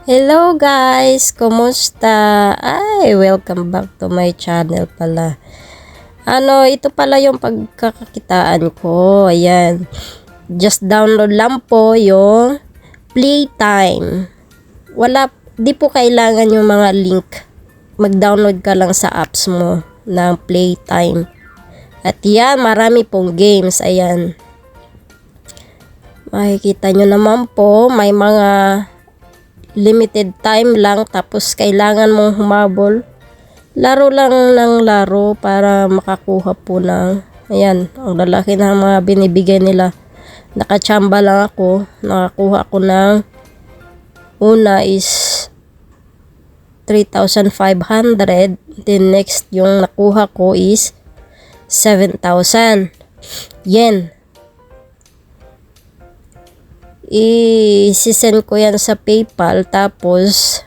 Hello guys! Kumusta? Welcome back to my channel pala. Ito pala yung pagkakakitaan ko. Ayan. Just download lang po yung Playtime. Di po kailangan yung mga link. Mag-download ka lang sa apps mo ng Playtime. At yan, marami pong games. Ayan. Makikita nyo naman po, may mga limited time lang, tapos kailangan mong humabol. Laro lang ng laro para makakuha po ng, ayan, ang lalaki ng mga binibigay nila. Nakachamba lang ako, nakakuha ko ng una is 3,500, then next yung nakuha ko is 7,000 yen. I-send ko yan sa PayPal, tapos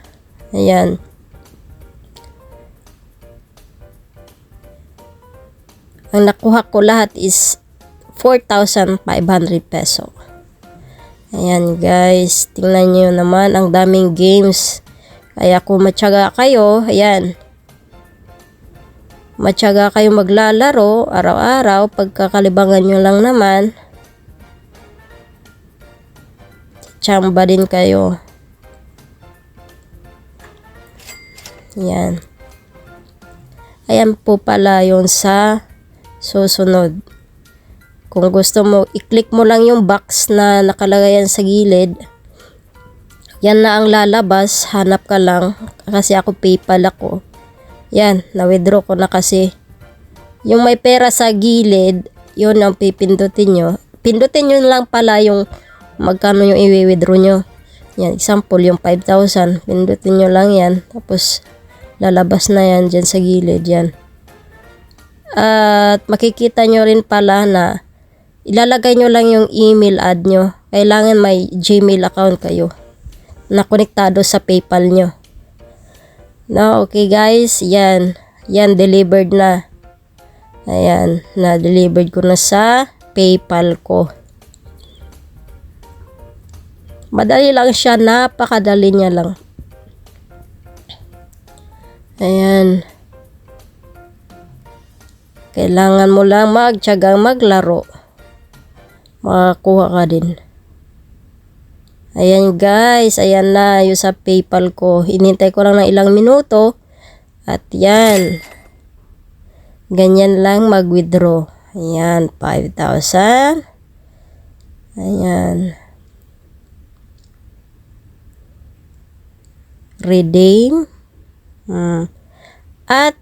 ayan, ang nakuha ko lahat is 4,500 peso. Ayan guys, tingnan nyo naman, ang daming games. Kaya kung matyaga kayo, ayan, matyaga kayo maglalaro araw-araw, pagkakalibangan nyo lang naman, chamba din kayo. Yan. Ayan po pala yun sa susunod. Kung gusto mo, i-click mo lang yung box na nakalagay yan sa gilid. Yan na ang lalabas. Hanap ka lang. Kasi ako PayPal ako. Yan. Na-withdraw ko na kasi. Yung may pera sa gilid, yun ang pipindutin nyo. Pindutin nyo lang pala yung magkano yung i-withdraw nyo. Yan, example, yung 5,000. Pindutin nyo lang yan. Tapos, lalabas na yan dyan sa gilid. Yan. At makikita nyo rin pala na ilalagay nyo lang yung email ad nyo. Kailangan may Gmail account kayo na konektado sa PayPal nyo. No, okay guys. Yan. Yan, delivered na. Ayan, na-delivered ko na sa PayPal ko. Madali lang siya, napakadali niya lang. Ayan. Kailangan mo lang magtiyagang maglaro. Makakuha ka din. Ayan guys, ayan na yung sa PayPal ko. Hinintay ko lang ng ilang minuto. At yan. Ganyan lang mag-withdraw. Ayan, 5,000. Ayan. Redeem at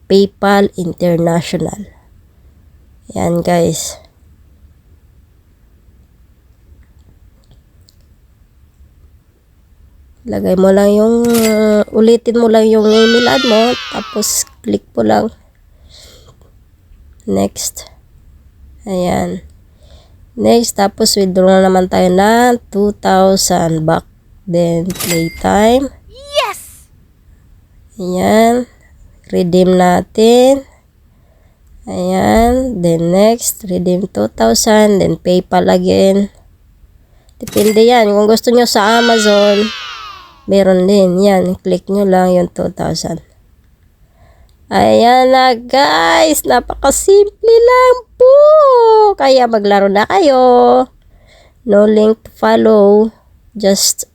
PayPal International. Yan guys. Lagay mo lang yung ulitin mo lang yung email ad mo, tapos click mo lang next. Ayan. Next, tapos withdraw na naman tayo na 2,000 back. Then, Playtime. Yes! Ayan. Redeem natin. Ayan. Then, next, redeem 2,000. Then, PayPal again. Depende yan. Kung gusto nyo sa Amazon, meron din. Yan. Click nyo lang yung 2,000. Ayan na, guys. Napakasimple lang po. Kaya, maglaro na kayo. No link to follow. Just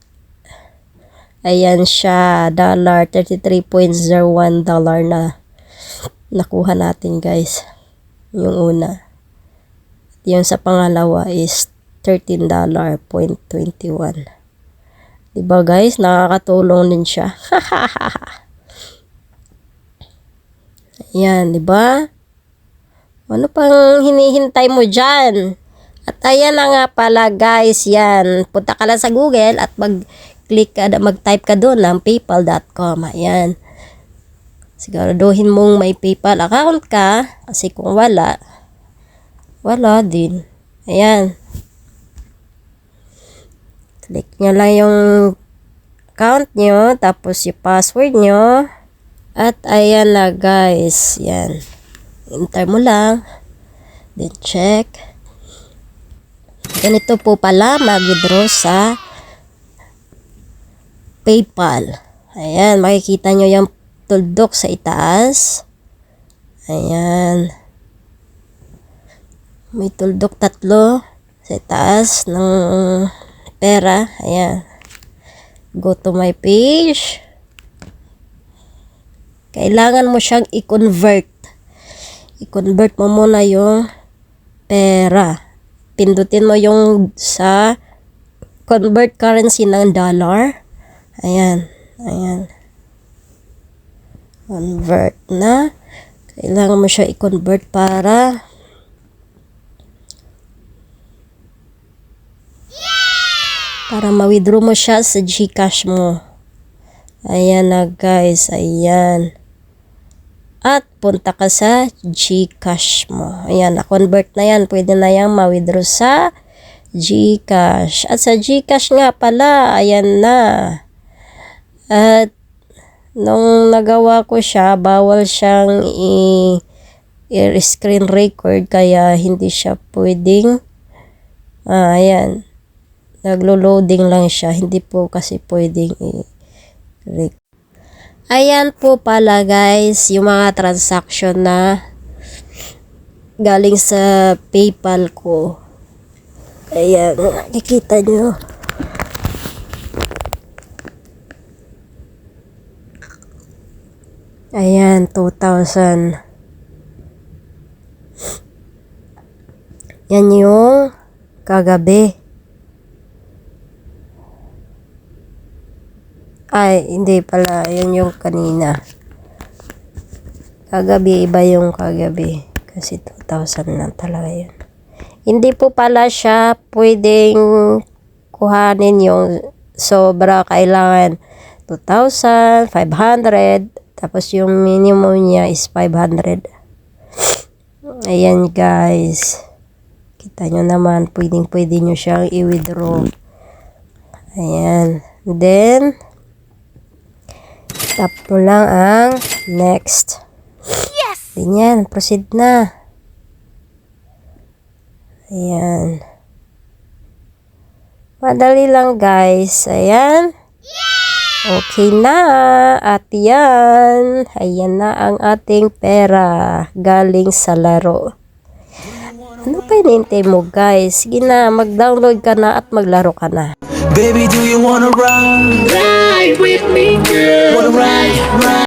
ayan siya, $33.01 na nakuha natin guys. Yung una. Yung sa pangalawa is $13.21. Diba guys, nakakatulong din siya. Ayan, diba? Ano pang hinihintay mo dyan? At ayan na nga pala guys, yan. Punta ka lang sa Google at mag-type ka doon ng paypal.com. Ayan. Siguraduhin mong may PayPal account ka. Kasi kung wala din. Ayan. Click nyo lang yung account nyo. Tapos yung password nyo. At ayan na guys. Yan. Enter mo lang. Then check. Ganito po pala mag-withdraw sa PayPal. Ayan, makikita nyo yung tuldok sa itaas. Ayan. May tuldok 3 sa itaas ng pera. Ayan. Go to my page. Kailangan mo siyang i-convert. I-convert mo muna yung pera. Pindutin mo yung sa convert currency ng dollar. Ayan. Ayan. Convert na. Kailangan mo siya i-convert para ma-withdraw mo siya sa GCash mo. Ayan na guys. Ayan. At punta ka sa GCash mo. Ayan. Na-convert na yan. Pwede na yan ma-withdraw sa GCash. At sa GCash nga pala. Ayan na. At nung nagawa ko siya, bawal siyang i-screen record kaya hindi siya pwedeng ayan, naglo-loading lang siya, hindi po kasi pwedeng i-record. Ayan po pala guys, yung mga transaction na galing sa PayPal ko. Ayan, nakikita nyo. Ayan, 2,000. Yan yung kagabi. Ay, hindi pala. Yan yung kanina. Kagabi, iba yung kagabi. Kasi 2,000 na talaga yun. Hindi po pala siya pwedeng kuhanin yung sobra. Kailangan 2,500. Tapos yung minimum niya is 500. Ayan guys. Kita nyo naman, pwede nyo siyang i-withdraw. Ayan. Then, tap mo lang ang next. Yes! Ganyan, proceed na. Ayan. Madali lang guys. Ayan. Okay na. At yan. Ayan na ang ating pera. Galing sa laro. Ano pa hinihintay mo guys? Sige na, mag-download ka na at maglaro ka na. Baby, do you wanna ride with me, girl? Wanna ride?